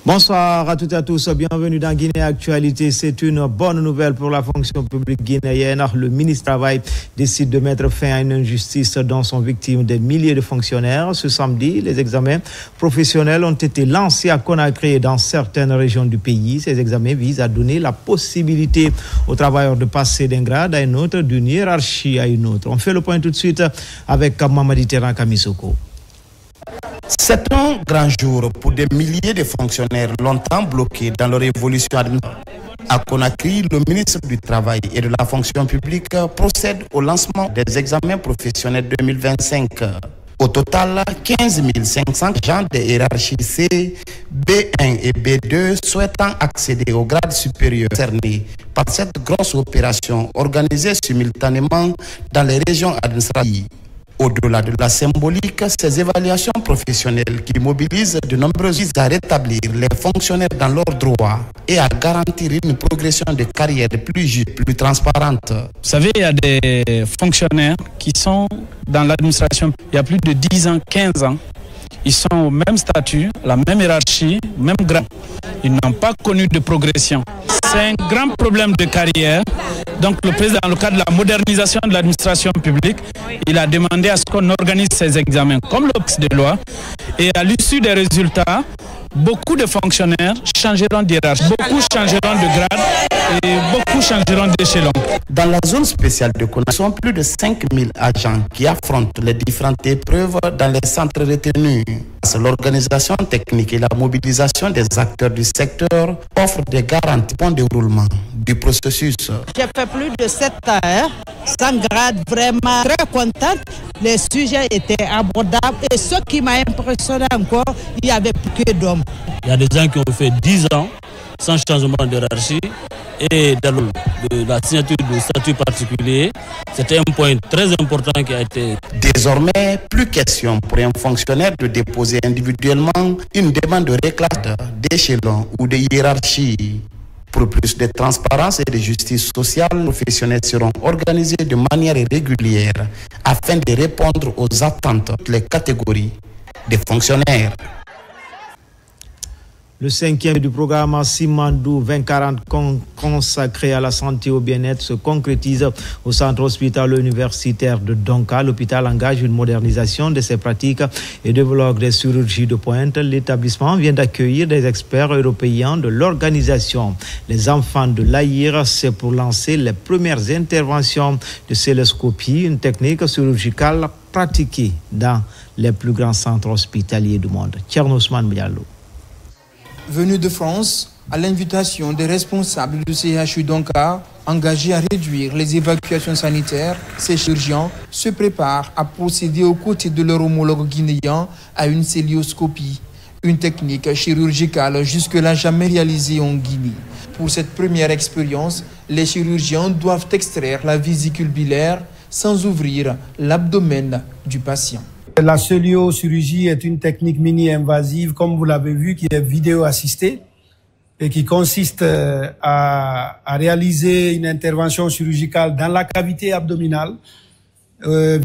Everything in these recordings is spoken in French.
Bonsoir à toutes et à tous, bienvenue dans Guinée Actualité. C'est une bonne nouvelle pour la fonction publique guinéenne. Le ministre du Travail décide de mettre fin à une injustice dont sont victimes des milliers de fonctionnaires. Ce samedi, les examens professionnels ont été lancés à Conakry et dans certaines régions du pays. Ces examens visent à donner la possibilité aux travailleurs de passer d'un grade à un autre, d'une hiérarchie à une autre. On fait le point tout de suite avec Mamadi Terran Kamisoko. C'est un grand jour pour des milliers de fonctionnaires longtemps bloqués dans leur évolution administrative. À Conakry, le ministre du Travail et de la fonction publique procède au lancement des examens professionnels 2025. Au total, 15 500 agents de hiérarchie C, B1 et B2 souhaitant accéder au grade supérieur cernés par cette grosse opération organisée simultanément dans les régions administratives. Au-delà de la symbolique, ces évaluations professionnelles qui mobilisent de nombreuses visent à rétablir les fonctionnaires dans leurs droits et à garantir une progression de carrière plus juste, plus transparente. Vous savez, il y a des fonctionnaires qui sont dans l'administration il y a plus de 10 ans, 15 ans. Ils sont au même statut, la même hiérarchie, même grade. Ils n'ont pas connu de progression. C'est un grand problème de carrière. Donc le président, dans le cadre de la modernisation de l'administration publique, il a demandé à ce qu'on organise ces examens comme le de loi. Et à l'issue des résultats, beaucoup de fonctionnaires changeront d'hiérarchie, beaucoup changeront de grade et beaucoup changeront d'échelon. Dans la zone spéciale de Conakry, ce sont plus de 5000 agents qui affrontent les différentes épreuves dans les centres retenus. L'organisation technique et la mobilisation des acteurs du secteur offrent des garanties pour le déroulement du processus. J'ai fait plus de 7 ans, sans grade, vraiment très contente. Les sujets étaient abordables et ce qui m'a impressionné encore, il y avait plus que d'hommes. Il y a des gens qui ont fait 10 ans sans changement de hiérarchie et dans la signature de statut particulier, c'était un point très important qui a été... Désormais, plus question pour un fonctionnaire de déposer individuellement une demande de réclasse d'échelon ou de hiérarchie. Pour plus de transparence et de justice sociale, les professionnels seront organisés de manière régulière afin de répondre aux attentes de toutes les catégories des fonctionnaires. Le 5e du programme Simandou 2040 consacré à la santé et au bien-être se concrétise au centre hospitalier universitaire de Donka. L'hôpital engage une modernisation de ses pratiques et développe des chirurgies de pointe. L'établissement vient d'accueillir des experts européens de l'organisation. Les enfants de l'Aïr, c'est pour lancer les premières interventions de célescopie, une technique chirurgicale pratiquée dans les plus grands centres hospitaliers du monde. Thierno Ousmane Biallo. Venu de France, à l'invitation des responsables du CHU Donka, engagés à réduire les évacuations sanitaires, ces chirurgiens se préparent à procéder aux côtés de leur homologue guinéen à une célioscopie, une technique chirurgicale jusque-là jamais réalisée en Guinée. Pour cette première expérience, les chirurgiens doivent extraire la vésicule biliaire sans ouvrir l'abdomen du patient. La céliochirurgie est une technique mini-invasive, comme vous l'avez vu, qui est vidéo-assistée et qui consiste à réaliser une intervention chirurgicale dans la cavité abdominale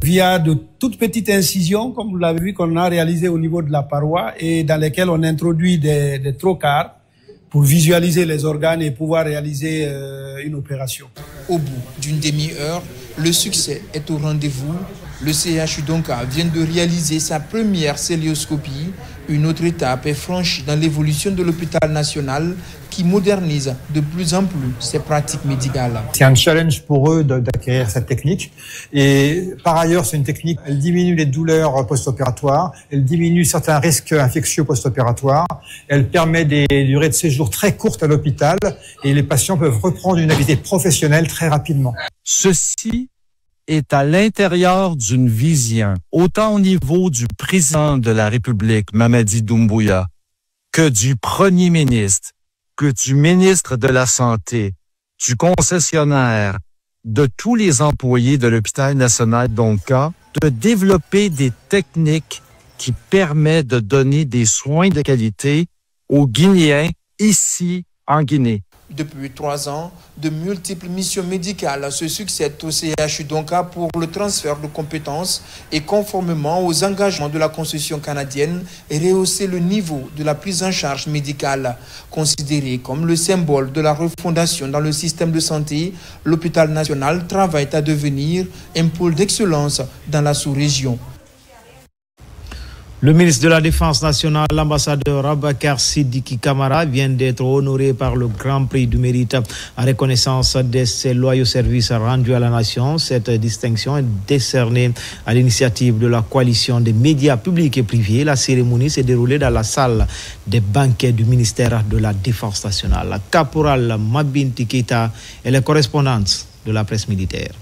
via de toutes petites incisions, comme vous l'avez vu, qu'on a réalisées au niveau de la paroi et dans lesquelles on introduit des trocars pour visualiser les organes et pouvoir réaliser une opération. Au bout d'une demi-heure, le succès est au rendez-vous. Le CHU Donka vient de réaliser sa première célioscopie. Une autre étape est franchie dans l'évolution de l'hôpital national qui modernise de plus en plus ses pratiques médicales. C'est un challenge pour eux d'acquérir cette technique. Et par ailleurs, c'est une technique, elle diminue les douleurs post-opératoires, elle diminue certains risques infectieux post-opératoires, elle permet des durées de séjour très courtes à l'hôpital et les patients peuvent reprendre une activité professionnelle très rapidement. Ceci est à l'intérieur d'une vision, autant au niveau du président de la République, Mamadi Doumbouya, que du premier ministre, que du ministre de la Santé, du concessionnaire, de tous les employés de l'hôpital national Donka, de développer des techniques qui permettent de donner des soins de qualité aux Guinéens ici en Guinée. Depuis 3 ans, de multiples missions médicales se succèdent au CHU Donka pour le transfert de compétences et conformément aux engagements de la Constitution canadienne et rehausser le niveau de la prise en charge médicale. Considéré comme le symbole de la refondation dans le système de santé, l'hôpital national travaille à devenir un pôle d'excellence dans la sous-région. Le ministre de la Défense nationale, l'ambassadeur Abakar Sidiki Kamara, vient d'être honoré par le Grand Prix du Mérite en reconnaissance de ses loyaux services rendus à la nation. Cette distinction est décernée à l'initiative de la coalition des médias publics et privés. La cérémonie s'est déroulée dans la salle des banquets du ministère de la Défense nationale. La caporale Mabinti Keita est la correspondante de la presse militaire.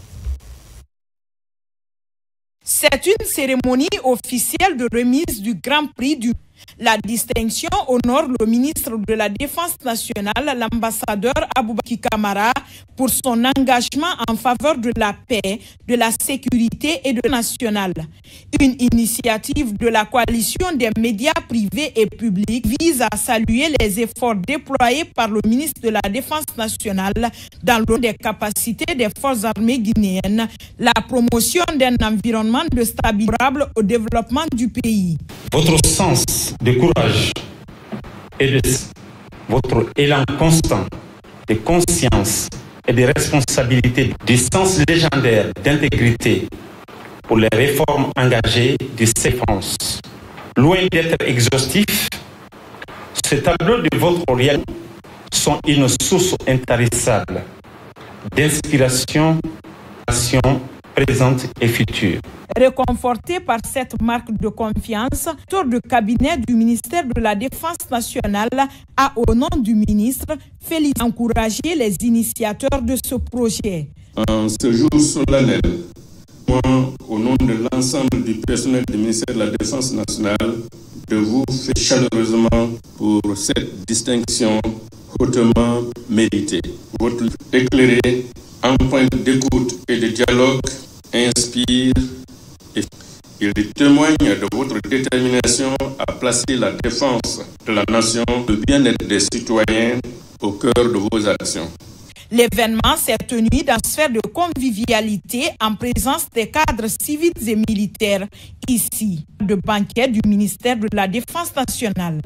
C'est une cérémonie officielle de remise du Grand Prix du... La distinction honore le ministre de la Défense nationale, l'ambassadeur Aboubaki Kamara, pour son engagement en faveur de la paix, de la sécurité et de la nationale. Une initiative de la coalition des médias privés et publics vise à saluer les efforts déployés par le ministre de la Défense nationale dans le des capacités des forces armées guinéennes, la promotion d'un environnement de stabilité durable au développement du pays. Votre sens de courage et de votre élan constant de conscience et de responsabilité, du sens légendaire d'intégrité pour les réformes engagées de ces France. Loin d'être exhaustif, ce tableau de votre réalité sont une source intarissable d'inspiration, présente et future. Réconforté par cette marque de confiance, le tour de cabinet du ministère de la Défense nationale a, au nom du ministre, encouragé les initiateurs de ce projet. En ce jour solennel, moi, au nom de l'ensemble du personnel du ministère de la Défense nationale, je vous félicite chaleureusement pour cette distinction hautement méritée. Votre éclairé en point d'écoute et de dialogue inspire et il témoigne de votre détermination à placer la défense de la nation, le bien-être des citoyens au cœur de vos actions. L'événement s'est tenu dans une sphère de convivialité en présence des cadres civils et militaires, ici, de banquet du ministère de la Défense nationale.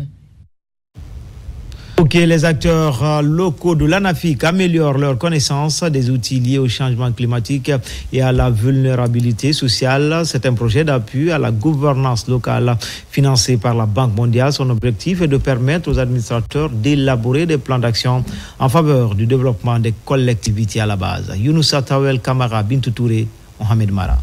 Pour que les acteurs locaux de l'ANAFIC améliorent leur connaissance des outils liés au changement climatique et à la vulnérabilité sociale, c'est un projet d'appui à la gouvernance locale financé par la Banque mondiale. Son objectif est de permettre aux administrateurs d'élaborer des plans d'action en faveur du développement des collectivités à la base. Younoussa Tawel Kamara, Bintou Touré, Mohamed Mara.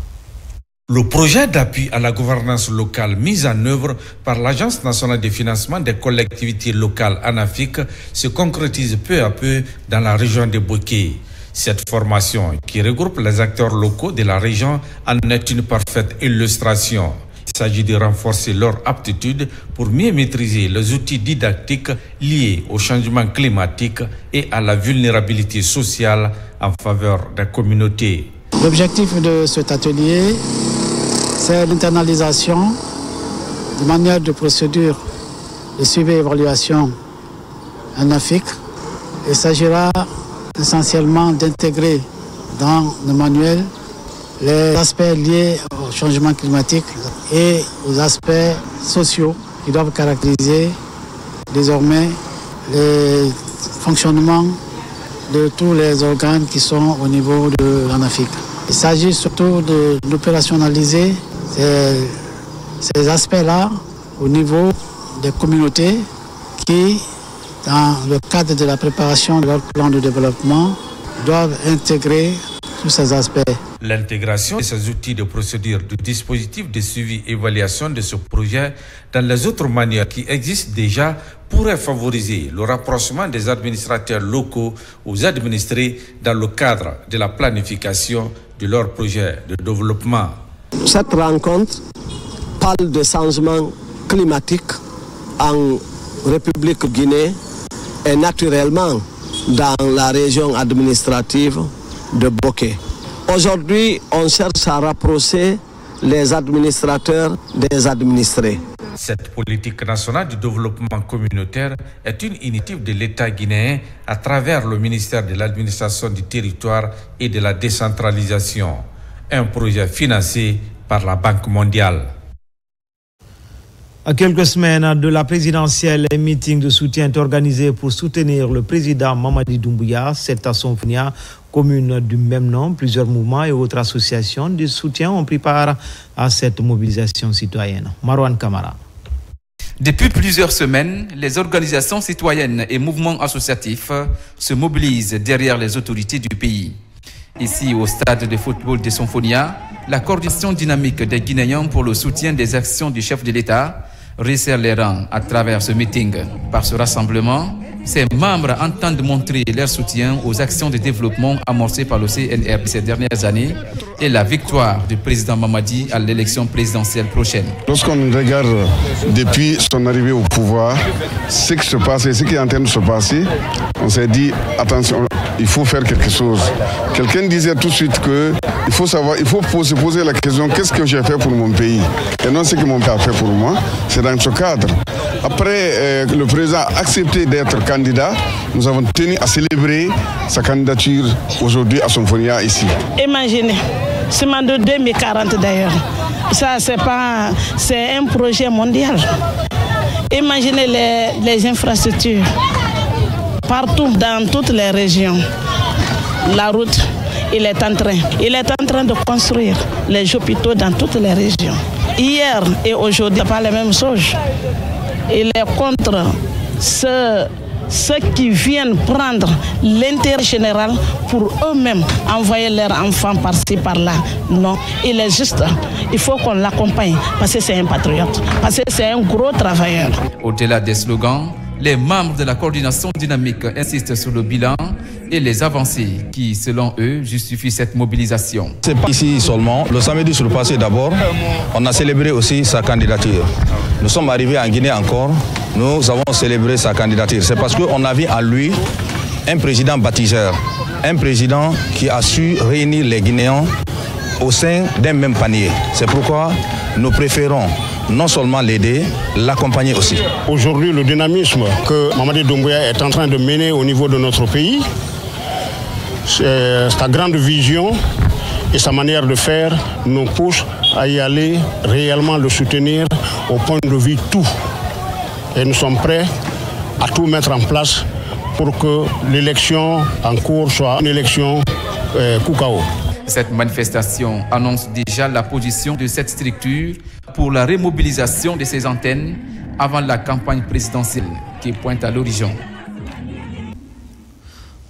Le projet d'appui à la gouvernance locale mis en œuvre par l'Agence nationale de financement des collectivités locales ANAFIC se concrétise peu à peu dans la région de Boké. Cette formation, qui regroupe les acteurs locaux de la région, en est une parfaite illustration. Il s'agit de renforcer leur aptitude pour mieux maîtriser les outils didactiques liés au changement climatique et à la vulnérabilité sociale en faveur des communautés. L'objectif de cet atelier, c'est l'internalisation de manière de procédure de suivi et évaluation en Afrique. Il s'agira essentiellement d'intégrer dans le manuel les aspects liés au changement climatique et aux aspects sociaux qui doivent caractériser désormais le fonctionnement de tous les organes qui sont au niveau de l'ANAFIC. Il s'agit surtout d'opérationnaliser ces aspects-là au niveau des communautés qui, dans le cadre de la préparation de leur plan de développement, doivent intégrer tous ces aspects. L'intégration de ces outils de procédure du dispositif de suivi et évaluation de ce projet dans les autres manières qui existent déjà pourrait favoriser le rapprochement des administrateurs locaux aux administrés dans le cadre de la planification de leur projet de développement. Cette rencontre parle de changement climatique en République Guinée et naturellement dans la région administrative de Boké. Aujourd'hui, on cherche à rapprocher les administrateurs des administrés. Cette politique nationale du développement communautaire est une initiative de l'État guinéen à travers le ministère de l'administration du territoire et de la décentralisation, un projet financé par la Banque mondiale. À quelques semaines de la présidentielle, un meeting de soutien est organisé pour soutenir le président Mamadi Doumbouya. C'est à Sonfonia, commune du même nom. Plusieurs mouvements et autres associations de soutien ont pris part à cette mobilisation citoyenne. Marwan Kamara. Depuis plusieurs semaines, les organisations citoyennes et mouvements associatifs se mobilisent derrière les autorités du pays. Ici, au stade de football de Sonfonia, la coordination dynamique des Guinéens pour le soutien des actions du chef de l'État resserre les rangs à travers ce meeting. Par ce rassemblement, ses membres entendent montrer leur soutien aux actions de développement amorcées par le CNR ces dernières années et la victoire du président Mamadi à l'élection présidentielle prochaine. Lorsqu'on regarde depuis son arrivée au pouvoir, ce qui se passe et ce qui est en train de se passer, on s'est dit, attention, il faut faire quelque chose. Quelqu'un disait tout de suite qu'il faut savoir, il faut se poser la question, qu'est-ce que j'ai fait pour mon pays? Et non ce que mon pays a fait pour moi. C'est dans ce cadre. Après, le président a accepté d'être candidat. Nous avons tenu à célébrer sa candidature aujourd'hui à Sonfonia ici. Imaginez, c'est de 2040 d'ailleurs. Ça, c'est un projet mondial. Imaginez les infrastructures partout dans toutes les régions. La route, il est en train de construire les hôpitaux dans toutes les régions. Hier et aujourd'hui, ce n'est pas la même chose. Il est contre ceux qui viennent prendre l'intérêt général pour eux-mêmes envoyer leurs enfants par-ci, par-là. Non, il est juste, il faut qu'on l'accompagne parce que c'est un patriote, parce que c'est un gros travailleur. Au-delà des slogans, les membres de la coordination dynamique insistent sur le bilan et les avancées qui, selon eux, justifient cette mobilisation. Ce n'est pas ici seulement. Le samedi sur le passé d'abord, on a célébré aussi sa candidature. Nous sommes arrivés en Guinée encore, nous avons célébré sa candidature. C'est parce qu'on a vu en lui un président baptiseur, un président qui a su réunir les Guinéens au sein d'un même panier. C'est pourquoi nous préférons non seulement l'aider, l'accompagner aussi. Aujourd'hui, le dynamisme que Mamadi Doumbouya est en train de mener au niveau de notre pays, sa grande vision et sa manière de faire nous pousse à y aller réellement le soutenir au point de vue tout. Et nous sommes prêts à tout mettre en place pour que l'élection en cours soit une élection Koukao. Cette manifestation annonce déjà la position de cette structure pour la remobilisation de ses antennes avant la campagne présidentielle qui pointe à l'horizon.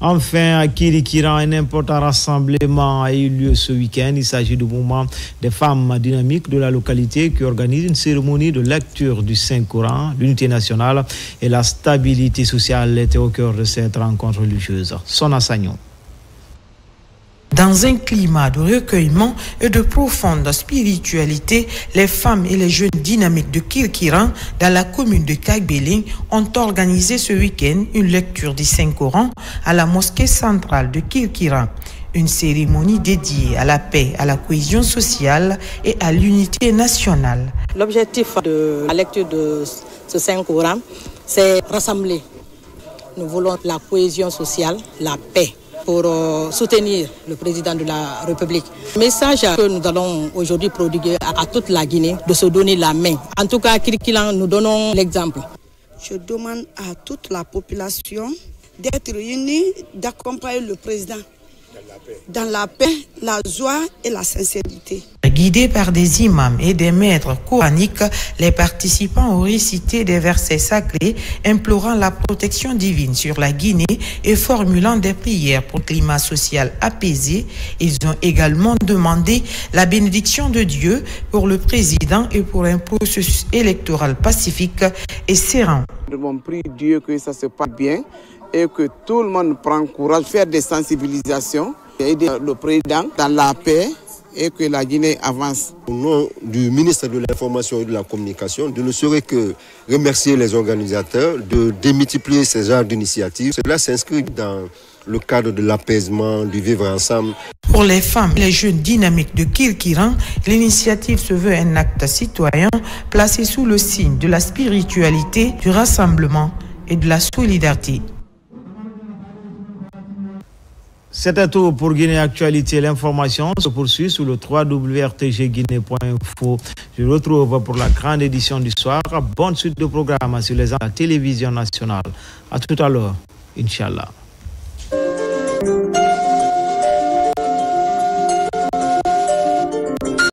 Enfin, à Kirikiran, un important rassemblement a eu lieu ce week-end. Il s'agit du mouvement des femmes dynamiques de la localité qui organise une cérémonie de lecture du Saint-Coran. L'unité nationale et la stabilité sociale étaient au cœur de cette rencontre religieuse. Sona Sagnon. Dans un climat de recueillement et de profonde spiritualité, les femmes et les jeunes dynamiques de Kirkiran, dans la commune de Kagbeling, ont organisé ce week-end une lecture du Saint-Coran à la mosquée centrale de Kirkiran. Une cérémonie dédiée à la paix, à la cohésion sociale et à l'unité nationale. L'objectif de la lecture de ce Saint-Coran, c'est rassembler. Nous voulons la cohésion sociale, la paix, pour soutenir le président de la République. Le message que nous allons aujourd'hui prodiguer à toute la Guinée, de se donner la main. En tout cas, à Kirkilan, nous donnons l'exemple. Je demande à toute la population d'être unie, d'accompagner le président dans la paix, la joie et la sincérité. Guidés par des imams et des maîtres coraniques, les participants ont récité des versets sacrés implorant la protection divine sur la Guinée et formulant des prières pour un climat social apaisé. Ils ont également demandé la bénédiction de Dieu pour le président et pour un processus électoral pacifique et serein. Nous avons prié Dieu que ça se passe bien et que tout le monde prenne courage, faire des sensibilisations, aider le président dans la paix et que la Guinée avance. Au nom du ministre de l'Information et de la Communication, je ne saurais que remercier les organisateurs de démultiplier ces genres d'initiatives. Cela s'inscrit dans le cadre de l'apaisement, du vivre ensemble. Pour les femmes et les jeunes dynamiques de Kirkiran, l'initiative se veut un acte citoyen placé sous le signe de la spiritualité, du rassemblement et de la solidarité. C'était tout pour Guinée Actualité. L'information se poursuit sur le www.rtgguinée.info. Je retrouve pour la grande édition du soir. Bonne suite de programmes sur les télévisions nationales. À tout à l'heure, Inch'Allah.